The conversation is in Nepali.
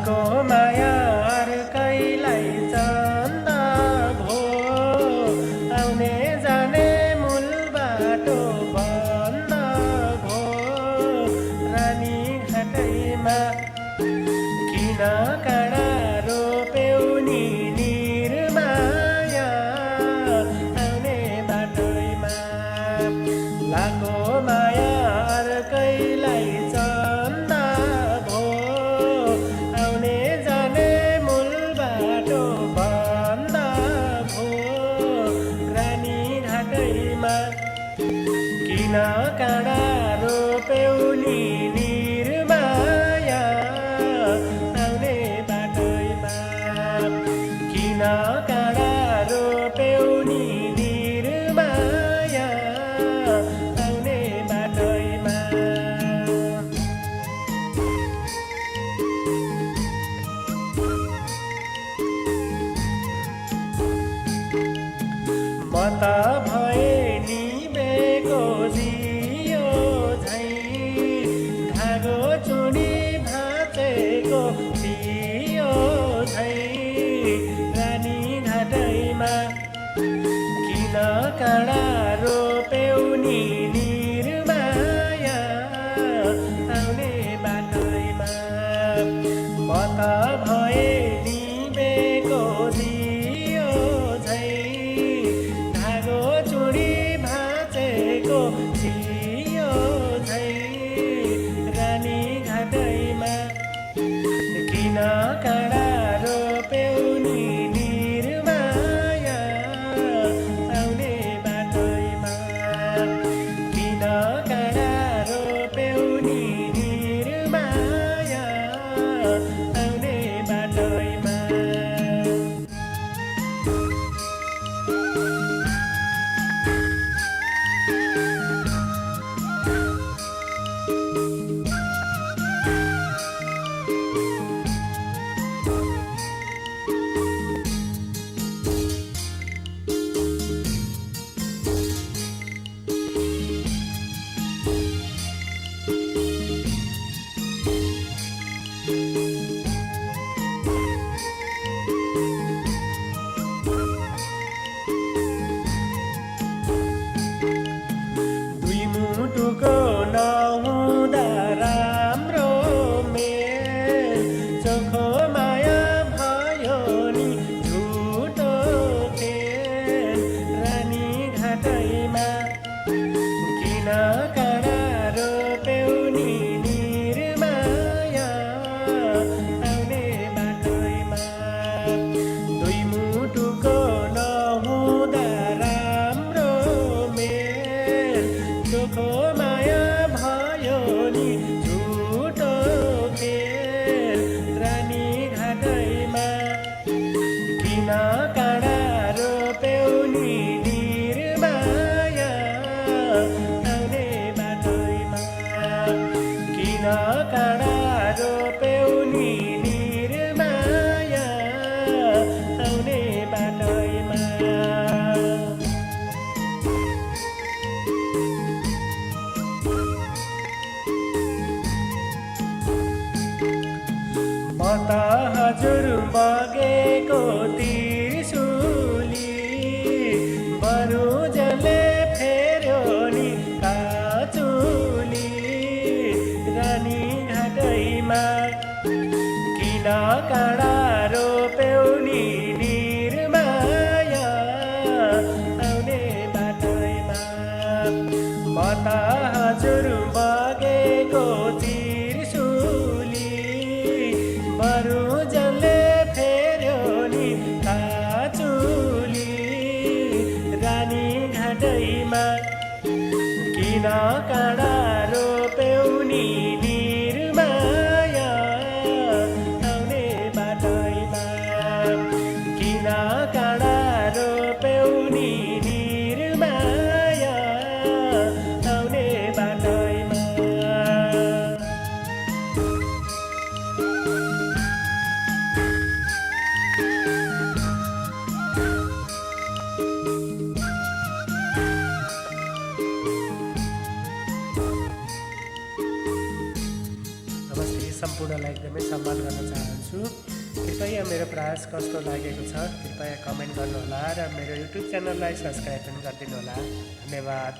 लाको माया अर्कैलाई चन्द भो आउने जाने मूल बाटो बन्द भो रानी घाटैमा किन काँडा रोप्यौ नि निर्माया आउने बाटैमा लाको माया अर्कैलाई चन्द भो आउने जाने मूल बाटो बन्द भो रानी घाटैमा किन काँडा रोप्यौ नि निर्माया आउने बाटैमा किन काँडा रोप्यौ नि निर्माया आउने बाटैमा म त भए नि बेको जियो झै धागो चुडी भाँचेको थियो झै रानी घाटैमा किन काँडा रोप्यौ नि निर्माया आउने बाटैमा म त भए नि बेको जियो झै धागो चुडी भाँचेको थियो झै रानी घाटैमा किन काँडा रोप्यौ नि निर्माया आउने बाटैमा किन काँडा रोप्यौ नि निर्माया आउने बाटैमा दुई मुटुको नहुँदा राम्रो मेल चोखो माया भयो नि झुटो खेल रानी घाटैमा किन काँडा रोप्यौ नि निर्माया आउने बाटैमा दुई मुटुको नहुँदा राम्रो मेल चोखो माया भयो नि झुटो खेल रानी घाटैमा किन काँडा रोप्यौ नि निर्माया आउने बाटैमा किन काँडा रोप्यौ नि निर्माया आउने बाटैमा म त हजुर बगेको त्रिशुली बरुजले फेर्यो नि काचुली रानी घाटैमा किन काँडा रोप्यौ नि निर्माया आउने बाटैमा म त हजुर बगेको त्रिशुली बरुजले फेर्यो नि काचुली रानी घाटैमा किन काँडा रोप्यौ नि निर्माया आउने बाटैमा सम्पूर्णलाई एकदमै सम्मान गर्न चाहन्छु। कृपया मेरो प्रयास कस्तो लागेको छ कृपया कमेन्ट गर्नुहोला र मेरो युट्युब च्यानललाई सब्स्क्राइब पनि गरिदिनुहोला। धन्यवाद।